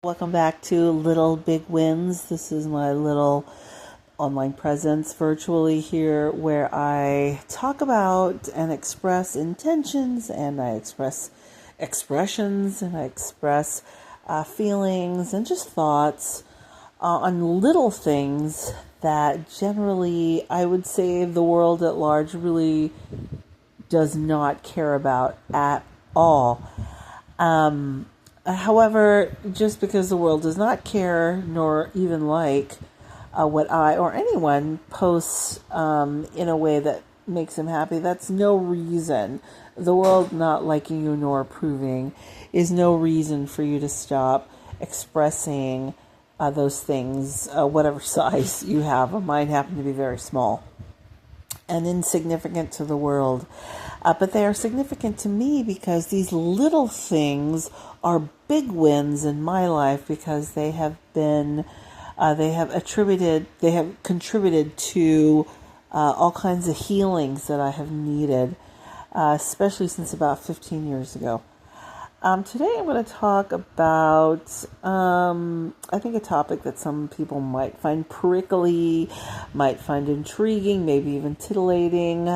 Welcome back to Little Big Wins. This is my little online presence virtually here where I talk about and express intentions and I express expressions and I express feelings and just thoughts on little things that generally I would say the world at large really does not care about at all. However, just because the world does not care nor even like what I or anyone posts in a way that makes them happy, that's no reason. The world not liking you nor approving is no reason for you to stop expressing those things, whatever size you have. Mine happen to be very small and insignificant to the world. But they are significant to me because these little things are big wins in my life because they have contributed to all kinds of healings that I have needed, especially since about 15 years ago. Today I'm going to talk about, I think a topic that some people might find prickly, might find intriguing, maybe even titillating.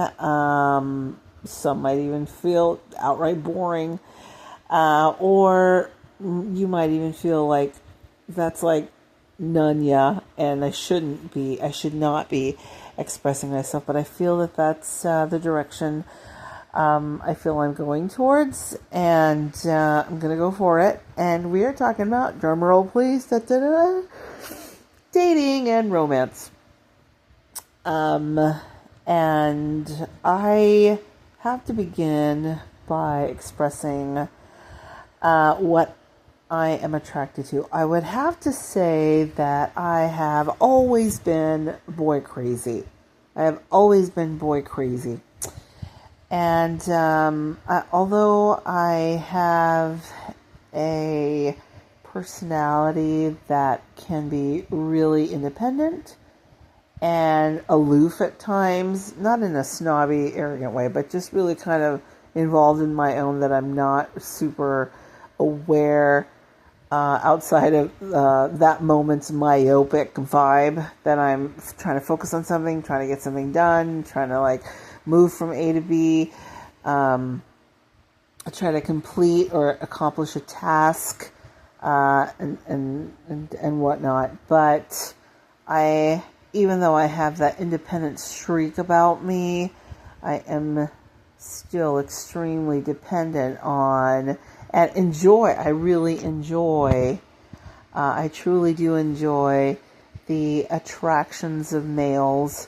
Some might even feel outright boring, or you might even feel like that's like none, and I should not be expressing myself, but I feel that that's the direction I feel I'm going towards, and I'm going to go for it. And we are talking about, drum roll please, dating and romance. And I have to begin by expressing what I am attracted to. I would have to say that I have always been boy crazy. I have always been boy crazy. And although I have a personality that can be really independent and aloof at times, not in a snobby, arrogant way, but just really kind of involved in my own, that I'm not super aware outside of that moment's myopic vibe, that I'm trying to focus on something, trying to get something done, trying to move from A to B, try to complete or accomplish a task, and whatnot. But even though I have that independent streak about me, I am still extremely dependent on and enjoy. I really enjoy. I truly do enjoy the attractions of males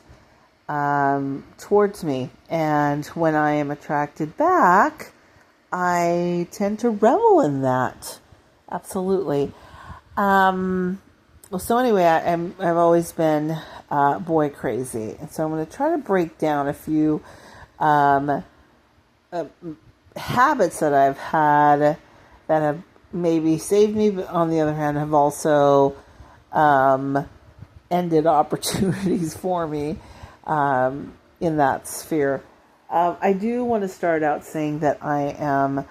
towards me, and when I am attracted back, I tend to revel in that. Absolutely. So anyway, I've always been boy crazy, and so I'm going to try to break down a few habits that I've had that have maybe saved me, but on the other hand have also ended opportunities for me in that sphere. I do want to start out saying that I'm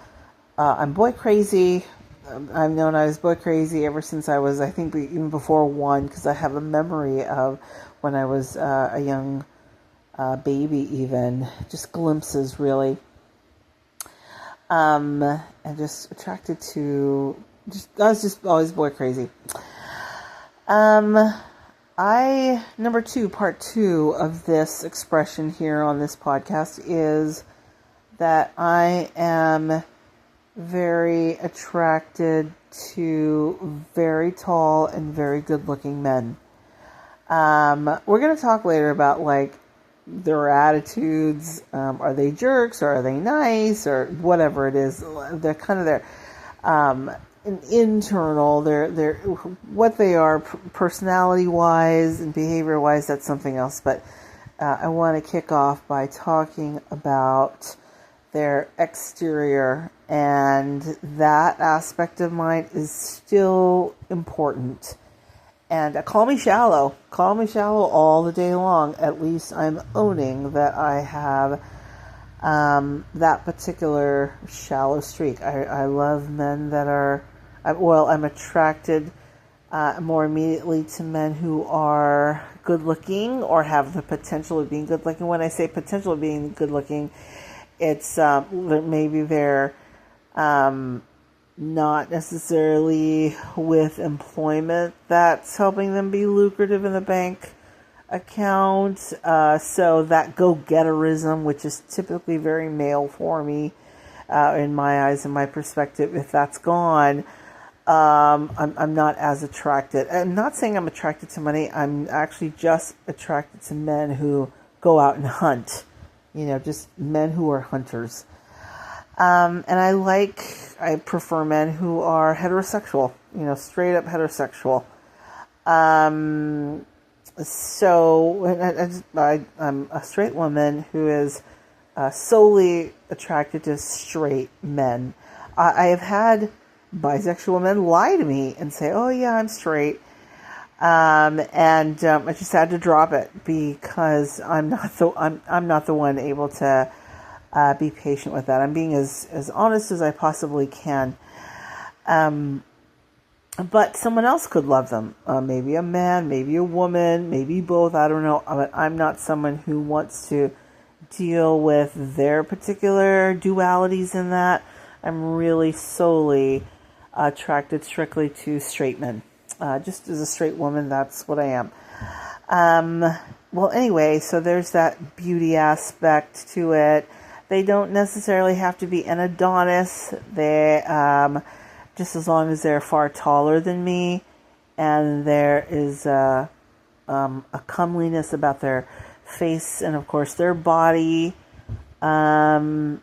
boy crazy. I've known I was boy crazy ever since I was, I think, even before one, because I have a memory of when I was a young baby, even just glimpses, really. And just attracted to, I was just always boy crazy. Number two, part two of this expression here on this podcast is that I am very attracted to very tall and very good looking men. We're going to talk later about their attitudes. Are they jerks or are they nice or whatever it is? They're kind of their internal, they're what they are personality wise and behavior wise. That's something else. But I want to kick off by talking about their exterior, and that aspect of mine is still important. And call me shallow all the day long. At least I'm owning that I have that particular shallow streak. I love men that are I'm attracted more immediately to men who are good looking or have the potential of being good looking. When I say potential of being good looking, it's maybe they're not necessarily with employment that's helping them be lucrative in the bank account. So that go-getterism, which is typically very male for me, in my eyes and my perspective, if that's gone, I'm not as attracted. I'm not saying I'm attracted to money. I'm actually just attracted to men who go out and hunt. Just men who are hunters. And I prefer men who are heterosexual, straight up heterosexual. So I'm a straight woman who is solely attracted to straight men. I have had bisexual men lie to me and say, "Oh yeah, I'm straight," and I just had to drop it because I'm not the one able to be patient with that. I'm being as honest as I possibly can. But someone else could love them. Maybe a man, maybe a woman, maybe both. I don't know. But I'm not someone who wants to deal with their particular dualities in that. I'm really solely attracted strictly to straight men. Just as a straight woman, that's what I am. Well, anyway, so there's that beauty aspect to it. They don't necessarily have to be an Adonis. They just as long as they're far taller than me, and there is a comeliness about their face and, of course, their body. I'm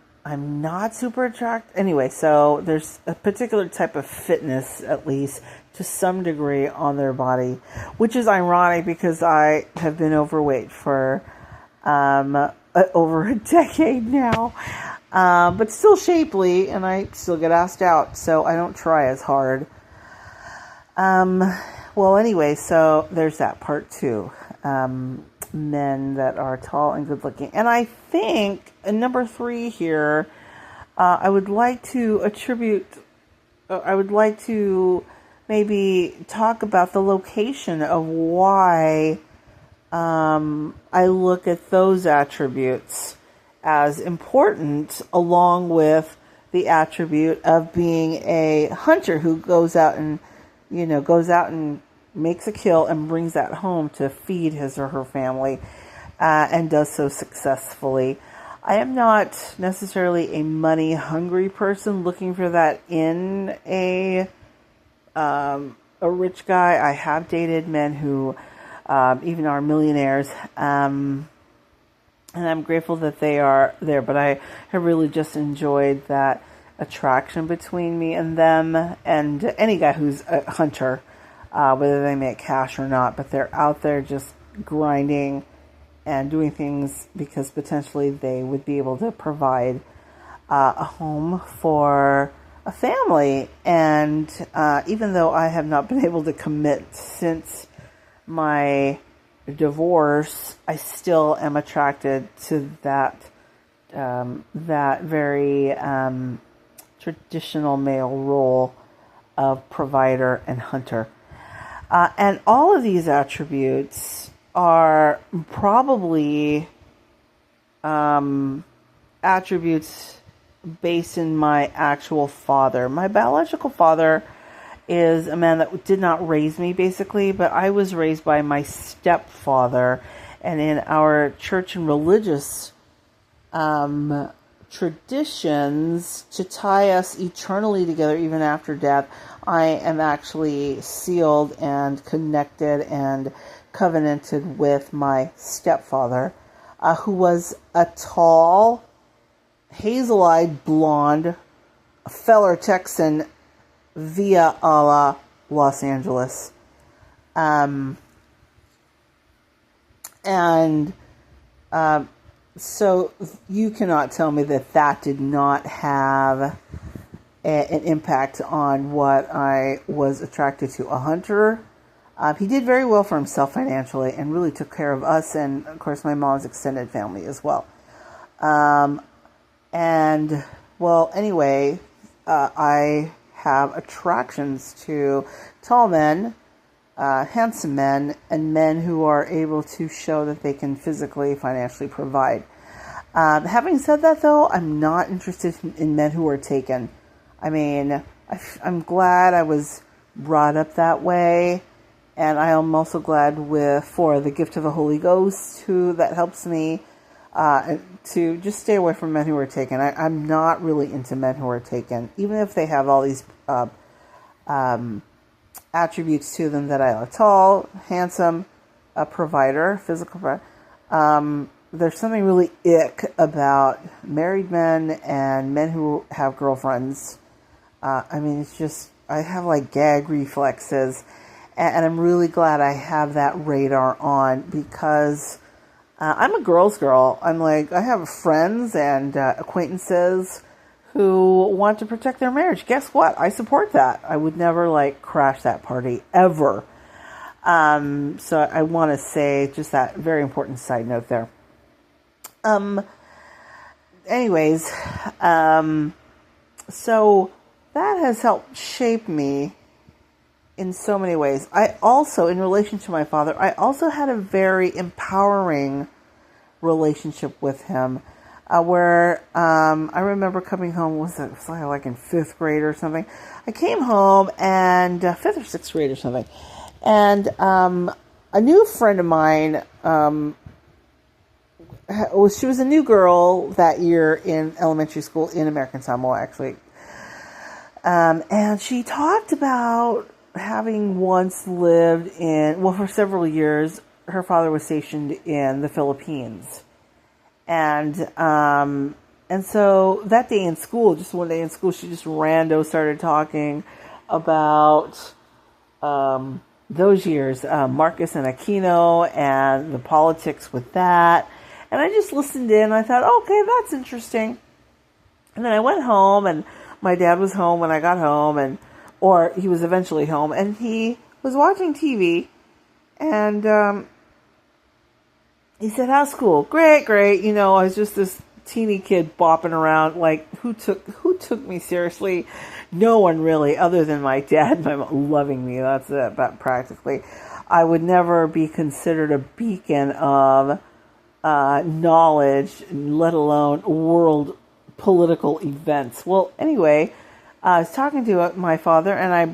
not super attracted. Anyway, so there's a particular type of fitness, at least to some degree, on their body, which is ironic because I have been overweight for over a decade now. But still shapely, and I still get asked out, so I don't try as hard. Well, anyway, so there's that part too. Men that are tall and good looking. And I think number 3 here, I would like to maybe talk about the location of why I look at those attributes as important, along with the attribute of being a hunter who goes out and makes a kill and brings that home to feed his or her family, and does so successfully. I am not necessarily a money hungry person looking for that in a rich guy. I have dated men who even are millionaires, and I'm grateful that they are there, but I have really just enjoyed that attraction between me and them, and any guy who's a hunter, whether they make cash or not, but they're out there just grinding and doing things because potentially they would be able to provide a home for a family. And even though I have not been able to commit since my divorce, I still am attracted to that very traditional male role of provider and hunter. And all of these attributes are probably attributes based in my actual father. My biological father is a man that did not raise me, basically, but I was raised by my stepfather. And in our church and religious traditions, to tie us eternally together even after death, I am actually sealed and connected and covenanted with my stepfather, who was a tall, hazel-eyed, blonde, feller Texan via a la Los Angeles. So you cannot tell me that did not have an impact on what I was attracted to. A hunter. He did very well for himself financially and really took care of us and, of course, my mom's extended family as well. Anyway, I have attractions to tall men, handsome men, and men who are able to show that they can physically, financially provide. Having said that, though, I'm not interested in men who are taken. I mean, I'm glad I was brought up that way, and I am also glad for the gift of the Holy Ghost, that helps me to just stay away from men who are taken. I'm not really into men who are taken, even if they have all these attributes to them that I like: tall, handsome, a provider, physical provider. There's something really ick about married men and men who have girlfriends. I mean, it's just, I have like gag reflexes, and I'm really glad I have that radar on, because I'm a girl's girl. I'm like, I have friends and acquaintances who want to protect their marriage. Guess what? I support that. I would never like crash that party ever. So I want to say just that very important side note there. Anyways, so that has helped shape me in so many ways. I also, in relation to my father, I also had a very empowering relationship with him, where I remember coming home, was like in 5th grade or something. I came home, and 5th or 6th grade or something, and a new friend of mine, she was a new girl that year in elementary school in American Samoa, actually. And she talked about having once lived for several years, her father was stationed in the Philippines. And so that day in school, just one day in school, she just started talking about, those years, Marcos and Aquino and the politics with that. And I just listened in. I thought, okay, that's interesting. And then I went home, and my dad was home when I got home, or he was eventually home, and he was watching TV, and he said, "How's school?" Great. You know, I was just this teeny kid bopping around. Like, who took me seriously? No one really, other than my dad and my mom loving me. That's it, but practically. I would never be considered a beacon of knowledge, let alone world political events. Well, anyway, I was talking to my father, and I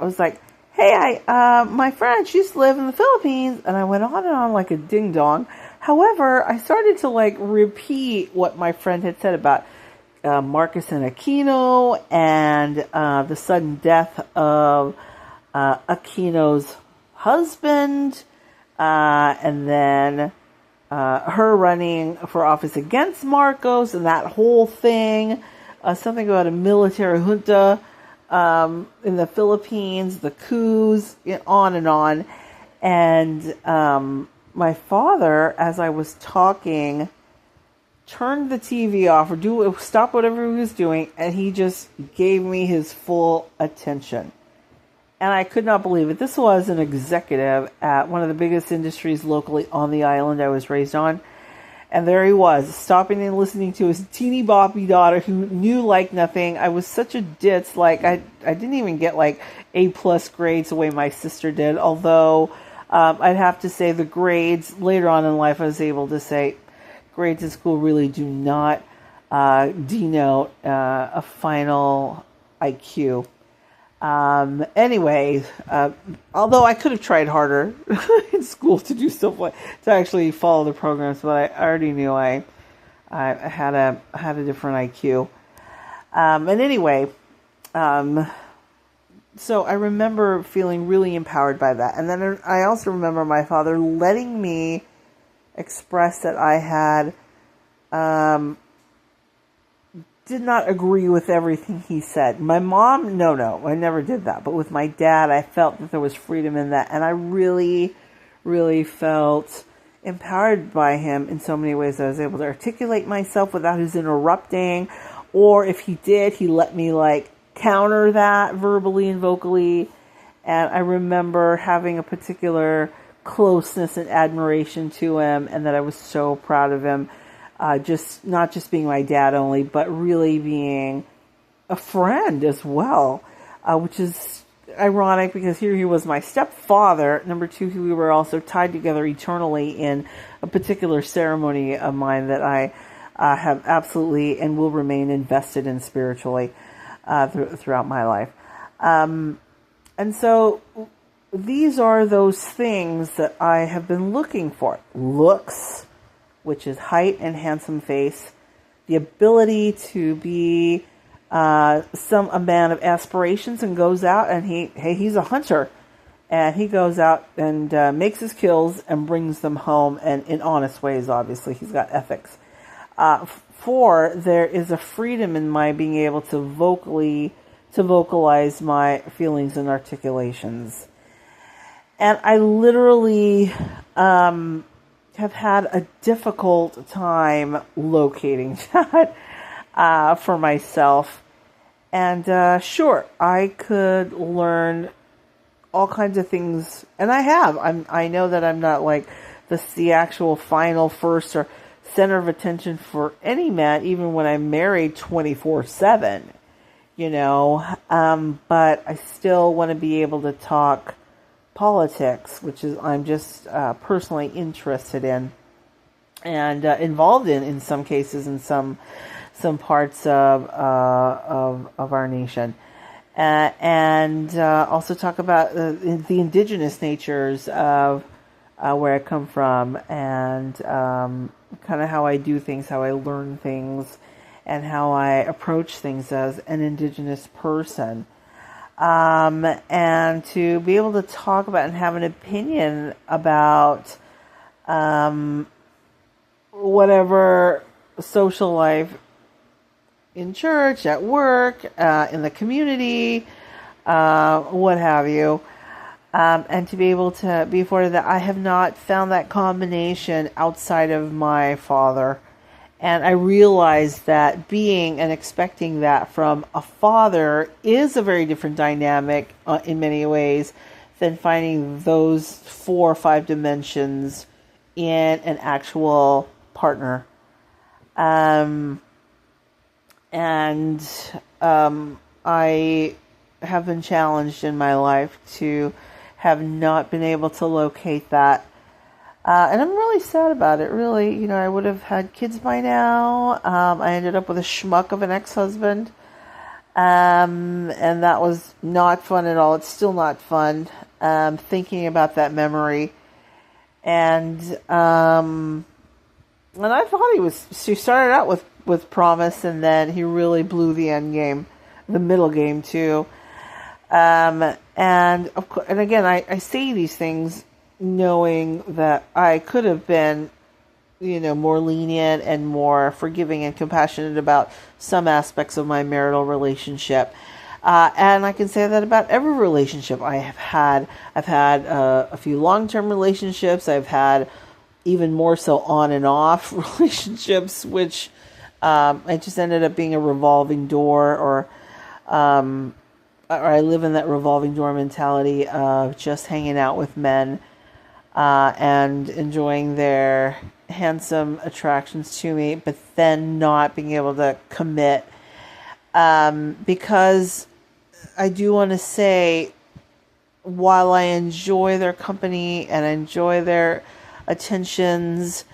was like, hey, my friend, she used to live in the Philippines, and I went on and on like a ding-dong. However, I started to like repeat what my friend had said about Marcos and Aquino, and the sudden death of Aquino's husband, and then her running for office against Marcos, and that whole thing, something about a military junta in the Philippines, the coups, on and on. And my father, as I was talking, turned the TV off or stop whatever he was doing, and he just gave me his full attention. And I could not believe it. This was an executive at one of the biggest industries locally on the island I was raised on. And there he was, stopping and listening to his teeny boppy daughter who knew like nothing. I was such a ditz. Like, I didn't even get like A+ grades the way my sister did. Although, I'd have to say the grades later on in life, I was able to say grades in school really do not denote a final IQ. Anyway, although I could have tried harder in school to do stuff to actually follow the programs, but I already knew I had a different IQ. And anyway, so I remember feeling really empowered by that. And then I also remember my father letting me express that I had, did not agree with everything he said. My mom, no, I never did that. But with my dad, I felt that there was freedom in that. And I really, really felt empowered by him in so many ways. I was able to articulate myself without his interrupting. Or if he did, he let me like counter that verbally and vocally. And I remember having a particular closeness and admiration to him, and that I was so proud of him. Just not just being my dad only, but really being a friend as well. which is ironic because here he was my stepfather. Number two, we were also tied together eternally in a particular ceremony of mine that I have absolutely and will remain invested in spiritually throughout my life. And so these are those things that I have been looking for. Looks, which is height and handsome face, the ability to be a man of aspirations and goes out and he's a hunter, and he goes out and makes his kills and brings them home, and in honest ways. Obviously, he's got ethics. Four, there is a freedom in my being able to vocalize my feelings and articulations, and I literally have had a difficult time locating that for myself. And sure, I could learn all kinds of things, and I have. I know that I'm not like the actual final first or center of attention for any man, even when I'm married 24/7. But I still want to be able to talk politics, which is I'm just personally interested in and involved in some cases in some parts of our nation, and also talk about the indigenous natures of where I come from, and kind of how I do things, how I learn things, and how I approach things as an indigenous person. And to be able to talk about and have an opinion about whatever social life in church, at work, in the community, what have you. And to be able to be afforded that. I have not found that combination outside of my father. And I realize that being and expecting that from a father is a very different dynamic in many ways than finding those 4 or 5 dimensions in an actual partner. I have been challenged in my life to have not been able to locate that. And I'm really sad about it, really. I would have had kids by now. I ended up with a schmuck of an ex-husband. And that was not fun at all. It's still not fun, thinking about that memory. And I thought she started out with promise, and then he really blew the end game, the middle game too. And of course, and again, I say these things knowing that I could have been, more lenient and more forgiving and compassionate about some aspects of my marital relationship. And I can say that about every relationship I have had. I've had a few long-term relationships. I've had even more so on and off relationships, which it just ended up being a revolving door, or I live in that revolving door mentality of just hanging out with men and enjoying their handsome attractions to me, but then not being able to commit. Because I do want to say, while I enjoy their company and enjoy their attentions,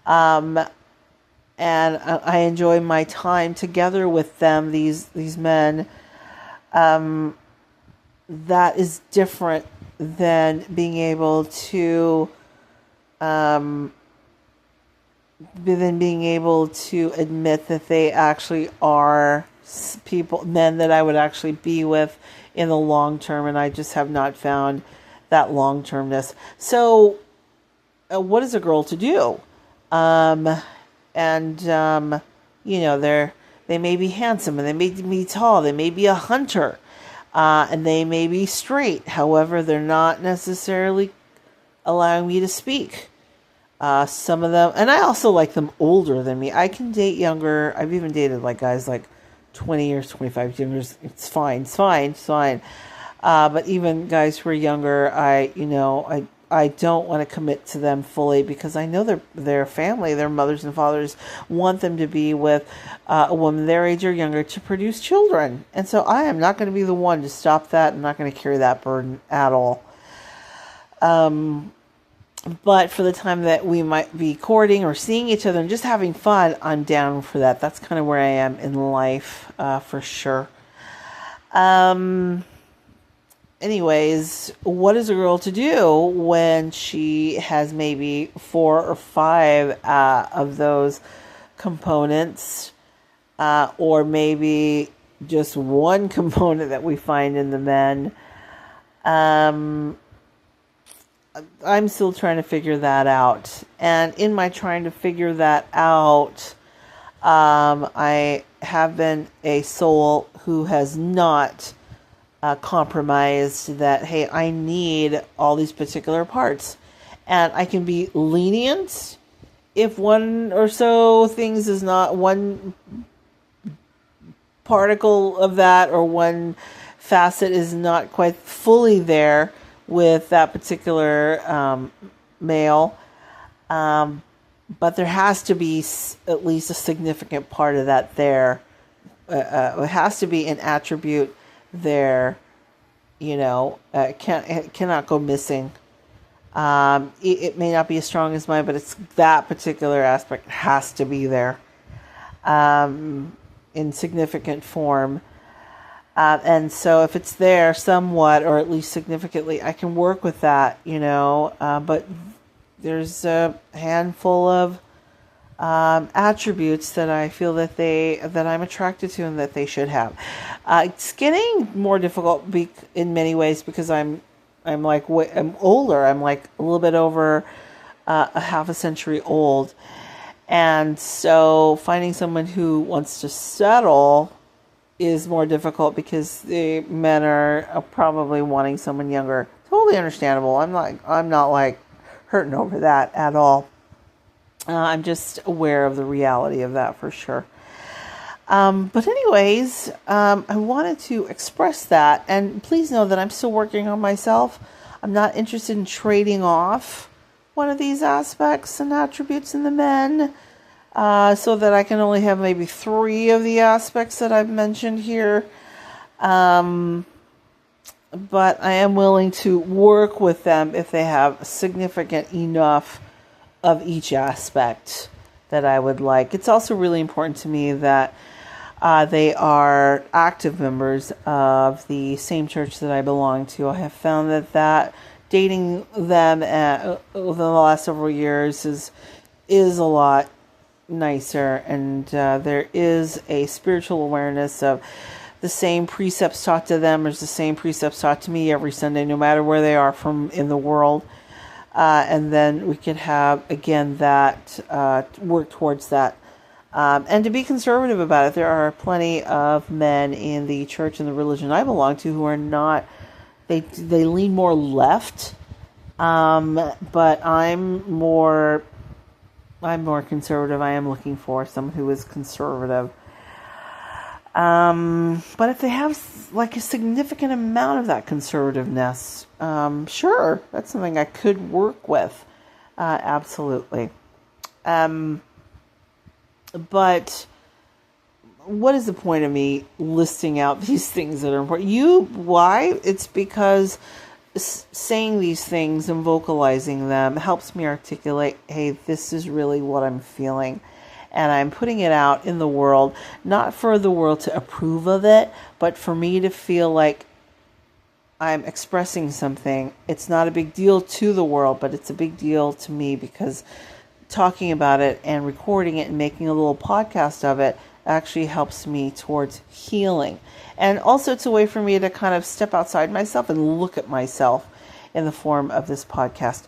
and I enjoy my time together with them, these men, that is different than being able to admit that they actually are men that I would actually be with in the long term, and I just have not found that long termness. So what is a girl to do? They may be handsome, and they may be tall, they may be a hunter, and they may be straight. However, they're not necessarily allowing me to speak. Some of them, and I also like them older than me. I can date younger. I've even dated guys 20 years, 25 years. It's fine. But even guys who are younger, I don't want to commit to them fully because I know their family, their mothers and fathers want them to be with a woman their age or younger to produce children. And so I am not going to be the one to stop that. I'm not going to carry that burden at all. But for the time that we might be courting or seeing each other and just having fun, I'm down for that. That's kind of where I am in life, for sure. Anyways, what is a girl to do when she has maybe 4 or 5 of those components, or maybe just one component that we find in the men? I'm still trying to figure that out. And in my trying to figure that out, I have been a soul who has not compromised that, hey, I need all these particular parts. And I can be lenient if one or so things is not, one particle of that or one facet is not quite fully there with that particular male. But there has to be at least a significant part of that there. It has to be an attribute there, it cannot go missing. It may not be as strong as mine, but it's that particular aspect has to be there in significant form. And so if it's there somewhat, or at least significantly, I can work with that, but there's a handful of attributes that I feel that I'm attracted to and that they should have. It's getting more difficult in many ways because I'm older. I'm like a little bit over a half a century old, and so finding someone who wants to settle is more difficult because the men are probably wanting someone younger. Totally understandable. I'm not like hurting over that at all. I'm just aware of the reality of that for sure. But anyways, I wanted to express that, and please know that I'm still working on myself. I'm not interested in trading off one of these aspects and attributes in the men, so that I can only have maybe 3 of the aspects that I've mentioned here. But I am willing to work with them if they have significant enough of each aspect that I would like. It's also really important to me that they are active members of the same church that I belong to. I have found that dating them within the last several years is a lot nicer, and there is a spiritual awareness of the same precepts taught to them as the same precepts taught to me every Sunday, no matter where they are from in the world. And then we could have, again, that work towards that. And to be conservative about it, there are plenty of men in the church and the religion I belong to who are not, they lean more left, but I'm more conservative. I am looking for someone who is conservative. But if they have like a significant amount of that conservativeness, sure, that's something I could work with. Absolutely. But what is the point of me listing out these things that are important? Why? It's because saying these things and vocalizing them helps me articulate, hey, this is really what I'm feeling. And I'm putting it out in the world, not for the world to approve of it, but for me to feel like I'm expressing something. It's not a big deal to the world, but it's a big deal to me because talking about it and recording it and making a little podcast of it actually helps me towards healing. And also it's a way for me to kind of step outside myself and look at myself in the form of this podcast.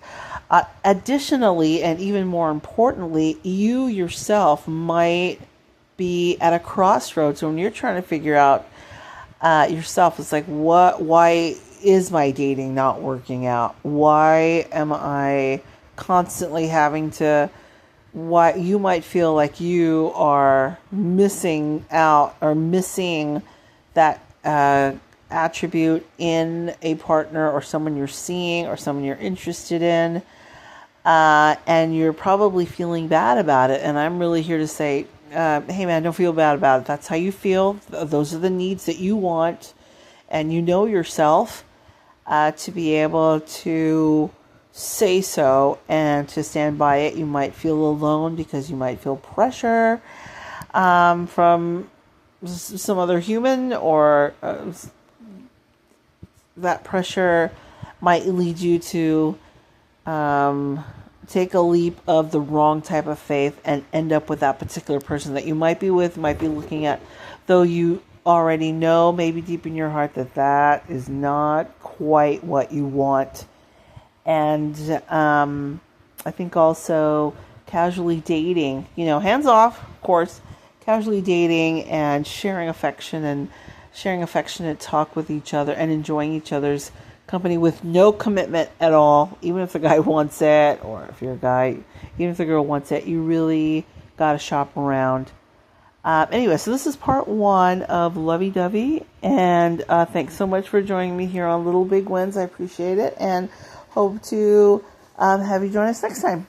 Additionally, and even more importantly, you yourself might be at a crossroads when you're trying to figure out yourself. It's like, why is my dating not working out? Why am I constantly having to, why you might feel like you are missing out or missing that attribute in a partner or someone you're seeing or someone you're interested in, and you're probably feeling bad about it. And I'm really here to say, hey man, don't feel bad about it. That's how you feel. Those are the needs that you want, and you know yourself to be able to say so and to stand by it. You might feel alone because you might feel pressure from some other human, or that pressure might lead you to take a leap of the wrong type of faith and end up with that particular person that you might be with, might be looking at, though you already know maybe deep in your heart that that is not quite what you want. And I think also casually dating, hands off, of course, casually dating and sharing affection and sharing affectionate talk with each other and enjoying each other's company with no commitment at all. Even if the guy wants it, or if you're a guy, even if the girl wants it, you really got to shop around. Anyway, so this is part 1 of Lovey Dovey, and thanks so much for joining me here on Little Big Wins. I appreciate it, and hope to have you join us next time.